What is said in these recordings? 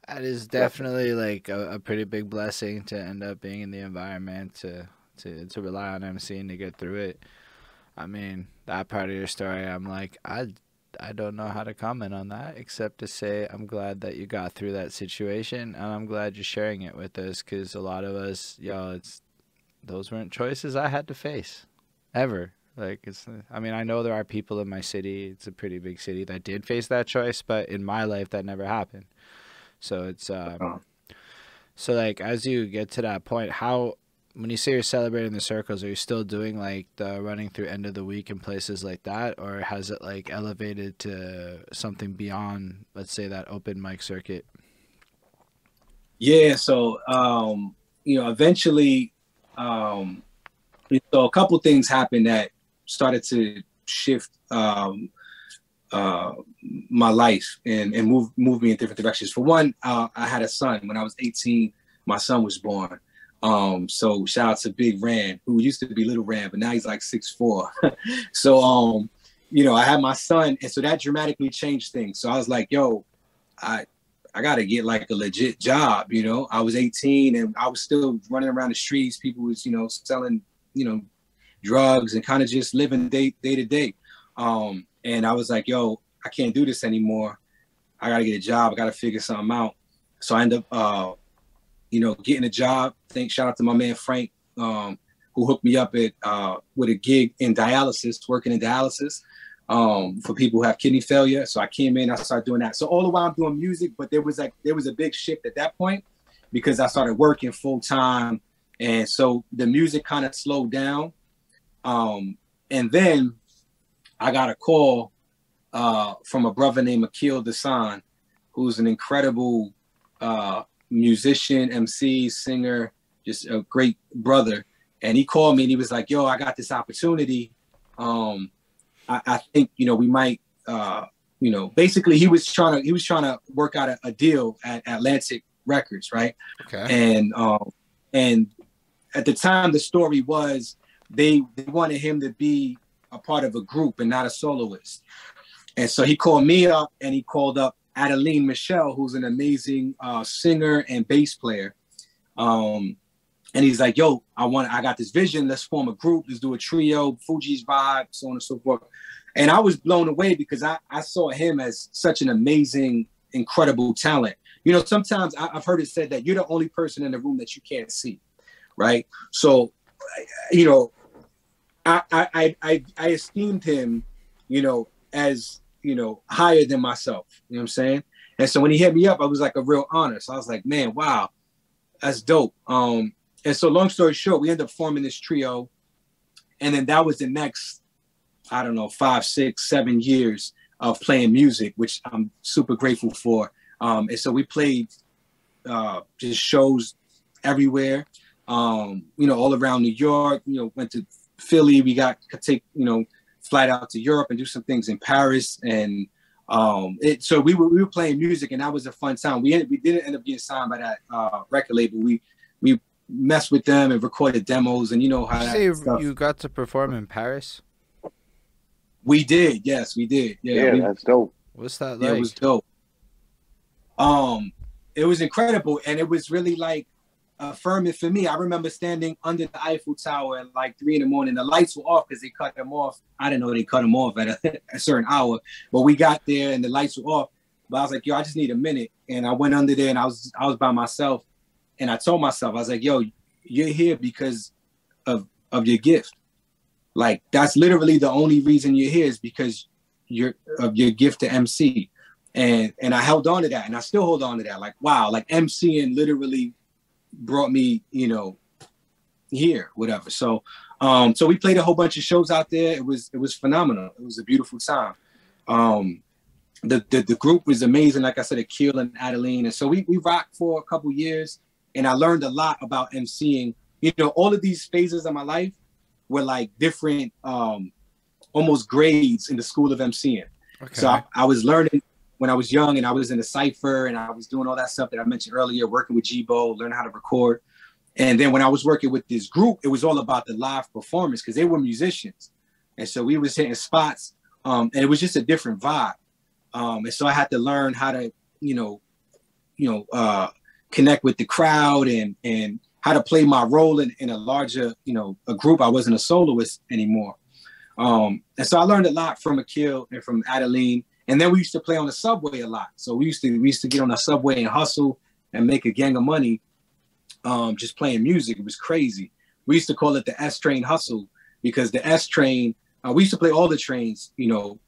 That is definitely like a pretty big blessing to end up being in the environment to rely on MCing to get through it. I mean, that part of your story, I'm like, I don't know how to comment on that except to say I'm glad that you got through that situation, and I'm glad you're sharing it with us because a lot of us, yo, it's those weren't choices I had to face ever. Like it's, I mean, I know there are people in my city. It's a pretty big city that did face that choice, but in my life that never happened. So it's Uh, so like as you get to that point, how when you say you're celebrating the circles, are you still doing like the running through end of the week and places like that, or has it like elevated to something beyond, let's say, that open mic circuit? yeah, so eventually, um, so a couple things happened that started to shift uh, my life and move me in different directions. For one, I had a son when I was 18. My son was born. So shout out to Big Ran, who used to be Little Ran, but now he's like 6'4". So I had my son, and so that dramatically changed things. So I was like, yo, I I got to get like a legit job. I was 18 and I was still running around the streets. People was, selling, you know, drugs and kind of just living day to day. And I was like, yo, I can't do this anymore. I got to get a job. I got to figure something out. So I ended up, getting a job. Shout out to my man Frank, who hooked me up with a gig in dialysis, working in dialysis for people who have kidney failure. So I came in, I started doing that. So all the while I'm doing music, but there was a big shift at that point because I started working full time, and so the music kind of slowed down. And then I got a call from a brother named Akil Desan, who's an incredible musician, MC, singer, just a great brother. And he called me and he was like, yo, I got this opportunity. I think, we might, basically he was trying to work out a deal at Atlantic Records. Right. Okay. And at the time, the story was they wanted him to be a part of a group and not a soloist. And so he called me up and he called up Adeline Michelle, who's an amazing singer and bass player. And he's like, yo, I got this vision. Let's form a group. Let's do a trio, Fuji's vibe, so on and so forth. And I was blown away because I saw him as such an amazing, incredible talent. Sometimes I've heard it said that you're the only person in the room that you can't see, right? So, I esteemed him, as, higher than myself, you know what I'm saying? And so when he hit me up, I was like a real honor. So I was like, man, wow, that's dope. And so long story short, we ended up forming this trio. And then that was the next, I don't know, 5, 6, 7 years of playing music, which I'm super grateful for. And so we played just shows everywhere, all around New York, went to Philly. We could take, flight out to Europe and do some things in Paris. And so we were playing music, and that was a fun time. We didn't end up getting signed by that record label. We messed with them and recorded demos, and how You that say stuff. you got to perform in Paris? We did, yes, we did. Yeah, Yeah, that's dope. What's that yeah, it like? was dope. It was incredible, and it was really like affirming for me. I remember standing under the Eiffel Tower at like 3 a.m. The lights were off because they cut them off. I didn't know they cut them off at a certain hour, but we got there and the lights were off. But I was like, yo, I just need a minute, and I went under there and I was by myself. And I told myself, I was like, yo, you're here because of your gift. Like, that's literally the only reason you're here is because of your gift to MC. And I held on to that, and I still hold on to that. Like, wow, like MCing literally brought me, here, whatever. So so we played a whole bunch of shows out there. It was phenomenal. It was a beautiful time. The group was amazing. Like I said, Akil and Adeline. And so we rocked for a couple years. And I learned a lot about MCing. All of these phases of my life were like different, almost grades in the school of MCing. Okay. So I was learning when I was young, and I was in a cypher, and I was doing all that stuff that I mentioned earlier, working with G-Bo, learning how to record. And then when I was working with this group, it was all about the live performance because they were musicians. And so we was hitting spots, and it was just a different vibe. And so I had to learn how to, connect with the crowd and how to play my role in a larger, a group. I wasn't a soloist anymore. And so I learned a lot from Akil and from Adeline. And then we used to play on the subway a lot. So we used to get on the subway and hustle and make a gang of money, just playing music. It was crazy. We used to call it the S train hustle because the S train, we used to play all the trains,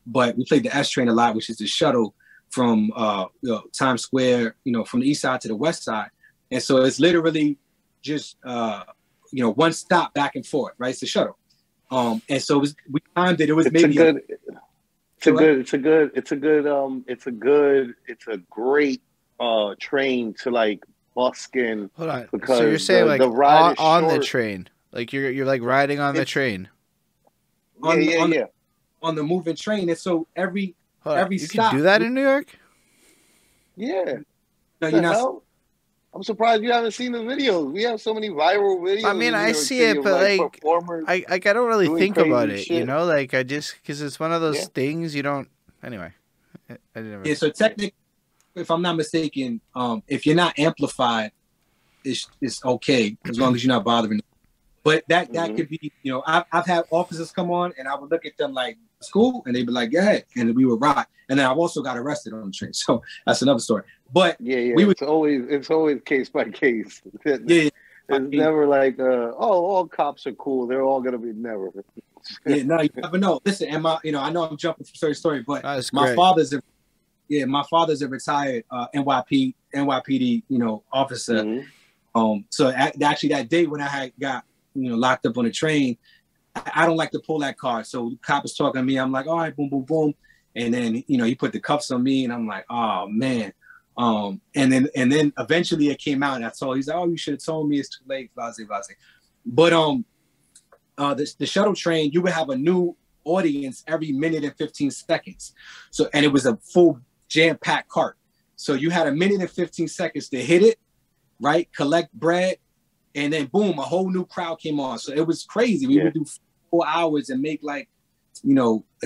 but we played the S train a lot, which is the shuttle from Times Square, from the east side to the west side. And so it's literally just, one stop back and forth, right? It's the shuttle. And so we timed it. It was it's maybe it's a great train to like busk in. Hold on. Because so you're saying the like ride is on the short. train, like you're like riding on the train. on the moving train. And so every You stop. can do that in New York? Yeah. No, What you're the not. hell? I'm surprised you haven't seen the videos. We have so many viral videos. I mean, in I New York see City it, of, but like, performers. I don't really doing think about crazy it, shit. Like I just because it's one of those Yeah. things you don't. Anyway, I didn't. Yeah, so technically, if I'm not mistaken, if you're not amplified, it's okay as long as you're not bothering. But that could be, I've had officers come on and I would look at them like, school, and they'd be like, yeah, and we would rock. And then I've also got arrested on the train, so that's another story. But it's always case by case. Yeah, It's never like, all cops are cool. They're all gonna be never. Yeah, no, you never know. Listen, and I know I'm jumping from story to story, but my father's a retired NYPD, officer. Mm-hmm. So actually that day when I had got, locked up on the train, I don't like to pull that card. So the cop is talking to me. I'm like, all right, boom, boom, boom. And then, he put the cuffs on me and I'm like, oh man. And then eventually it came out and he's like, oh, you should have told me, it's too late, blase, blase. But the shuttle train, you would have a new audience every minute and 15 seconds. So, and it was a full jam-packed cart. So you had a minute and 15 seconds to hit it, right? Collect bread, and then boom, a whole new crowd came on. So it was crazy. We would do 4 hours and make like,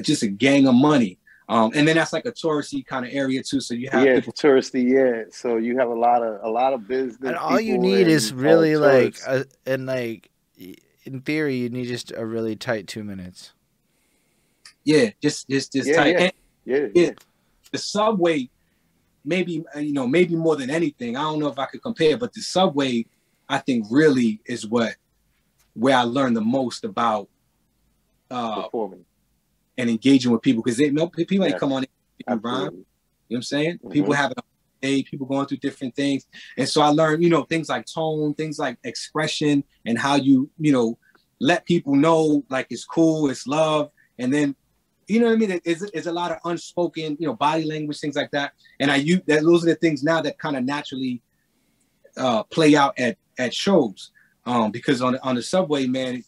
just a gang of money. And then that's like a touristy kind of area too. So you have people touristy, So you have a lot of business. And all you need is really like, in theory, you need just a really tight 2 minutes. Yeah, just tight. Yeah. The subway, maybe more than anything. I don't know if I could compare, but the subway, I think, really is where I learned the most about performing and engaging with people, because people ain't come on and rhyme. You know what I'm saying? Mm-hmm. People having a day, people going through different things, and so I learned, things like tone, things like expression, and how you let people know like it's cool, it's love, and then you know what I mean. It's a lot of unspoken, body language, things like that, and those are the things now that kind of naturally play out at shows, because on the subway, man,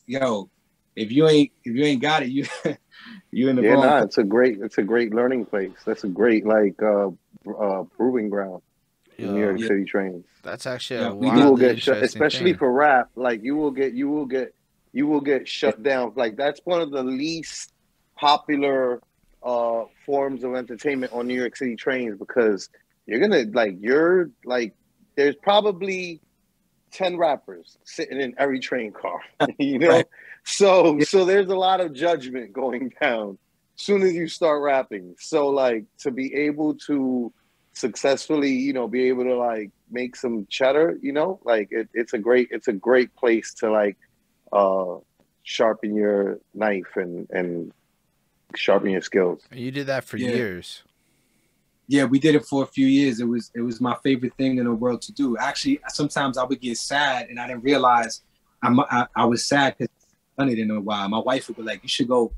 if you ain't got it, you in the wrong. Yeah, it's a great learning place. That's a great proving ground in New York City trains. That's actually you will get shut, especially for rap. Like you will get shut down. Like that's one of the least popular forms of entertainment on New York City trains, because there's probably 10 rappers sitting in every train car, Right. So there's a lot of judgment going down as soon as you start rapping. So like to be able to successfully, be able to like make some cheddar, it's a great place to like sharpen your knife and sharpen your skills. You did that for years. Yeah, we did it for a few years. It was my favorite thing in the world to do. Actually, sometimes I would get sad and I didn't realize I was sad because I hadn't done it in a while. My wife would be like, you should go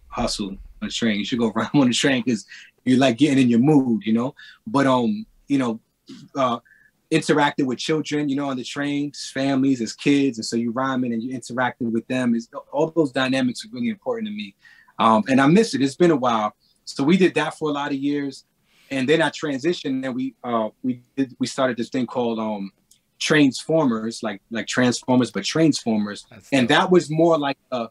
hustle on the train. You should go rhyme on the train because you're like getting in your mood, But interacting with children, on the trains, families, as kids, and so you rhyming and you interacting with them. All those dynamics are really important to me. And I miss it. It's been a while. So we did that for a lot of years. And then I transitioned and we started this thing called Transformers, like Transformers, but Transformers. And that was more like a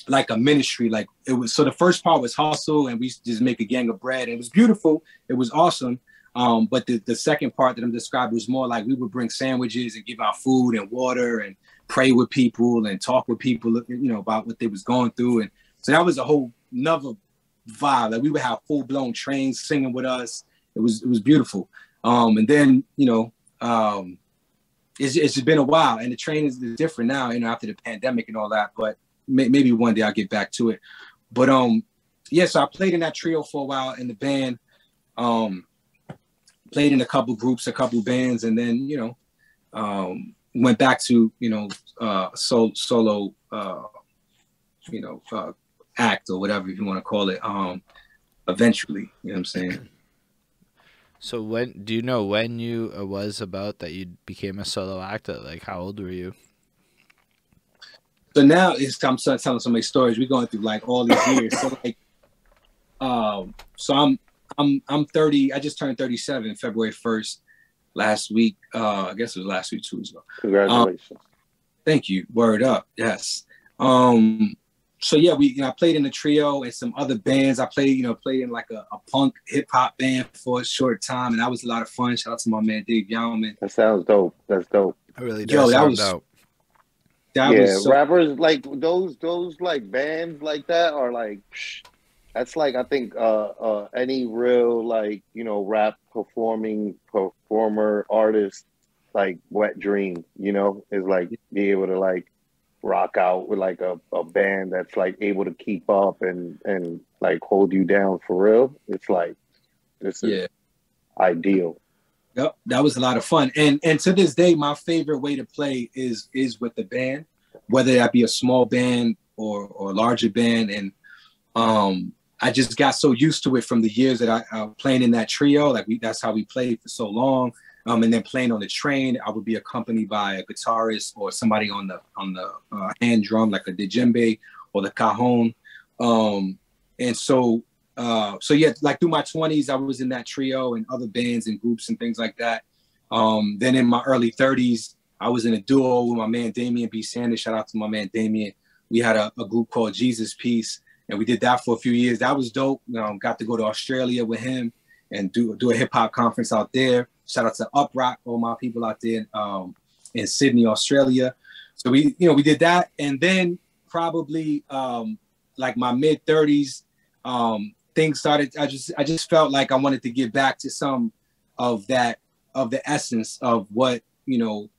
like a ministry. Like it was, so the first part was hustle and we used to just make a gang of bread. And it was beautiful. It was awesome. But the second part that I'm describing was more like we would bring sandwiches and give out food and water and pray with people and talk with people, you know, about what they was going through. And so that was a whole nother vibe. Like we would have full blown trains singing with us. It was beautiful. And then, you know, it's been a while and the train is different now, you know, after the pandemic and all that, but maybe one day I'll get back to it. But yeah, so I played in that trio for a while in the band, played in a couple groups, a couple bands, and then, you know, went back to, you know, solo, you know, act or whatever you want to call it, eventually, you know what I'm saying? So when do you know when you was about that you became a solo actor? Like how old were you? So now it's time to telling so many stories. We're going through like all these years. So like, so I'm 30. I just turned 37 February 1st last week. I guess it was last week, 2 weeks ago. Congratulations. Thank you. Word up. Yes. So yeah, I played in a trio and some other bands. I played in like a punk hip hop band for a short time, and that was a lot of fun. Shout out to my man Dave Yauman. That sounds dope. That's dope. It really does sound dope. That was so, rappers like those like bands like that are like, that's like, I think any real like, you know, rap performer artist like wet dream, you know, is like be able to like rock out with like a band that's like able to keep up and like hold you down for real. It's like, this is ideal. Yep, that was a lot of fun. And to this day, my favorite way to play is with the band, whether that be a small band or a larger band. And I just got so used to it from the years that I playing in that trio. Like that's how we played for so long. And then playing on the train, I would be accompanied by a guitarist or somebody on the hand drum, like a djembe or the cajon. And so yeah, like through my 20s, I was in that trio and other bands and groups and things like that. Then in my early 30s, I was in a duo with my man Damian B. Sanders. Shout out to my man Damian. We had a group called Jesus Peace, and we did that for a few years. That was dope. Got to go to Australia with him and do a hip hop conference out there. Shout out to Uprock, all my people out there in Sydney, Australia. So we did that, and then probably like my mid 30s, things started. I just felt like I wanted to get back to some of that, of the essence of what, you know,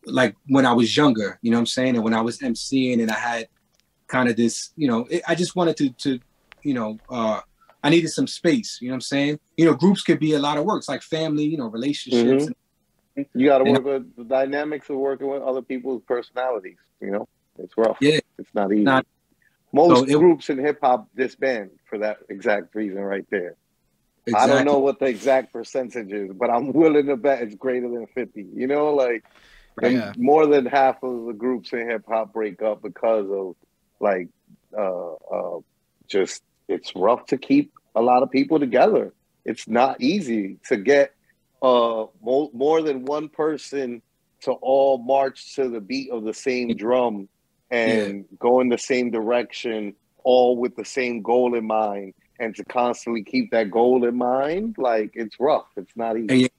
like when I was younger, you know what I'm saying, and when I was emceeing, and I had kind of this, you know, I just wanted to you know, I needed some space, you know what I'm saying? You know, groups could be a lot of work. It's like family, you know, relationships. Mm-hmm. You got to work with the dynamics of working with other people's personalities, you know? It's rough. Yeah. It's not easy. Most groups in hip-hop disband for that exact reason right there. Exactly. I don't know what the exact percentage is, but I'm willing to bet it's greater than 50. You know, like more than half of the groups in hip-hop break up because of like just, it's rough to keep a lot of people together. It's not easy to get more than one person to all march to the beat of the same drum and go in the same direction, all with the same goal in mind, and to constantly keep that goal in mind. Like, it's rough. It's not easy.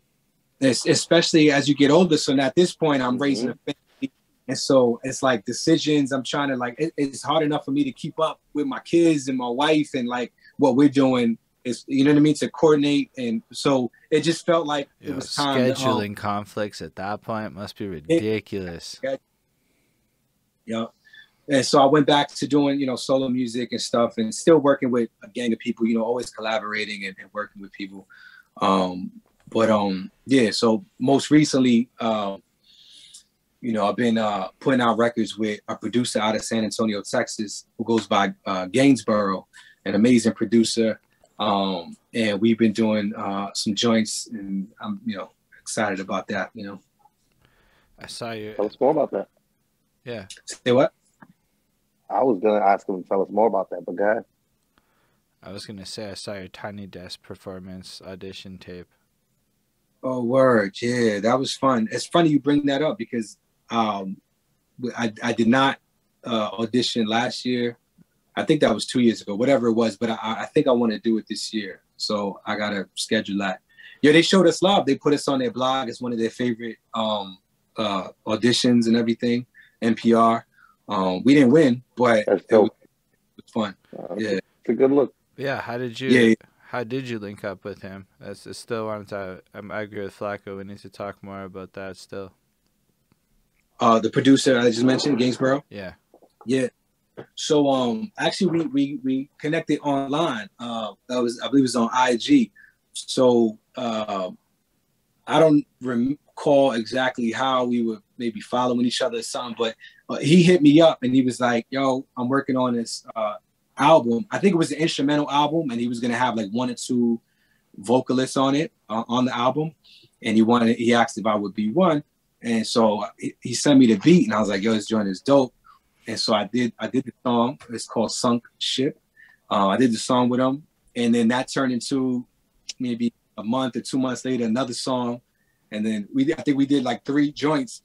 Especially as you get older. So now at this point, I'm raising a family. And so it's like decisions. I'm trying to like, it's hard enough for me to keep up with my kids and my wife and like what we're doing is, you know what I mean, to coordinate. And so it just felt like it was time. Scheduling conflicts at that point must be ridiculous. Yeah. And so I went back to doing, you know, solo music and stuff, and still working with a gang of people, you know, always collaborating and working with people. Yeah, so most recently, you know, I've been putting out records with a producer out of San Antonio, Texas, who goes by Gainsborough, an amazing producer. And we've been doing some joints, and I'm, you know, excited about that, you know. I saw you. Tell us more about that. Yeah. Say what? I was going to ask him to tell us more about that, but go ahead. I was going to say I saw your Tiny Desk performance audition tape. Oh, word. Yeah, that was fun. It's funny you bring that up because I did not audition last year. I think that was 2 years ago, whatever it was. But I think I want to do it this year. So I got to schedule that. Yeah, they showed us love. They put us on their blog. It's one of their favorite auditions and everything, NPR. We didn't win, but it was fun. Yeah. It's a good look. Yeah, how did you link up with him? That's still wanted to. I agree with Flacko. We need to talk more about that still. The producer I just mentioned, Gainsborough. Yeah. Yeah. So actually we connected online. I believe it was on IG. So I don't recall exactly how we were maybe following each other or something, but he hit me up and he was like, "Yo, I'm working on this album." I think it was an instrumental album, and he was gonna have like 1 or 2 vocalists on it on the album, and he asked if I would be one, and so he sent me the beat, and I was like, "Yo, this joint is dope," and so I did the song. It's called Sunk Ship. I did the song with him, and then that turned into maybe a month or 2 months later another song, and then I think we did like 3 joints,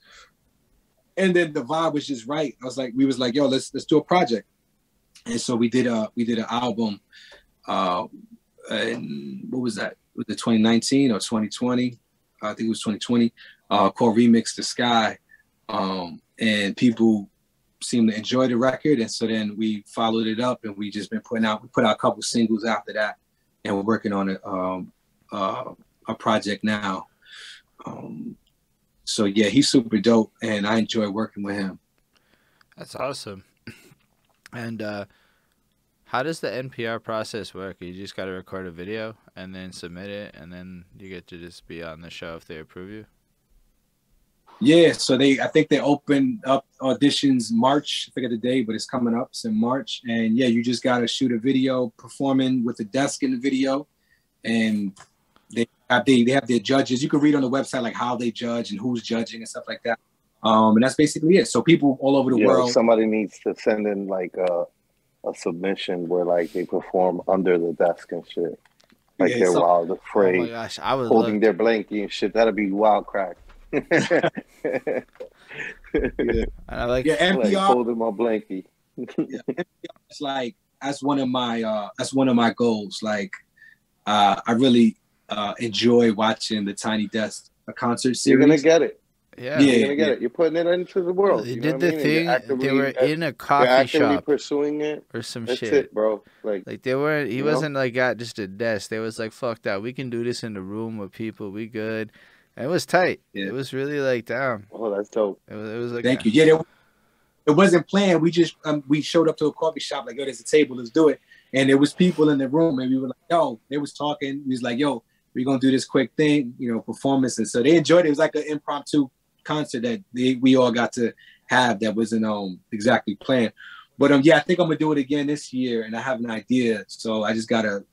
and then the vibe was just right. We was like, "Yo, let's do a project." And so we did an album. And what was that? Was it 2019 or 2020? I think it was 2020. Called Remix the Sky. And people seemed to enjoy the record, and so then we followed it up, and we put out a couple singles after that, and we're working on a project now. So yeah, he's super dope, and I enjoy working with him. That's awesome. And how does the NPR process work? You just got to record a video and then submit it, and then you get to just be on the show if they approve you? Yeah, so I think they opened up auditions March. I forget the day, but it's coming up. It's in March. And yeah, you just got to shoot a video performing with the desk in the video. And they have their judges. You can read on the website like how they judge and who's judging and stuff like that. And that's basically it. So people all over the world. Somebody needs to send in like a submission where like they perform under the desk and shit. Like they're wild, afraid, oh my gosh, I would holding their blankie and shit. That'd be wild crack. Yeah. I like NPR, like holding my blankie. Yeah, NPR is like that's one of my goals. Like I really enjoy watching the Tiny Desk concert series. You're gonna get it. Yeah, you're gonna get it. You're putting it into the world. They did the thing. They were in a coffee shop pursuing it or some That's shit, it, bro. Like they weren't. He wasn't like at just a desk. They was like, "Fuck that. We can do this in the room with people. We good." And it was tight. Yeah. It was really like down. Oh, that's dope. It was like thank you. Yeah, it wasn't planned. We just we showed up to a coffee shop like, "Yo, there's a table. Let's do it." And there was people in the room, and we were like, "Yo," they was talking. We was like, "Yo, we're gonna do this quick thing, performance." And so they enjoyed it. It was like an impromptu concert that we all got to have that wasn't exactly planned. But yeah, I think I'm gonna do it again this year, and I have an idea. So I just gotta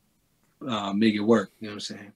make it work. You know what I'm saying?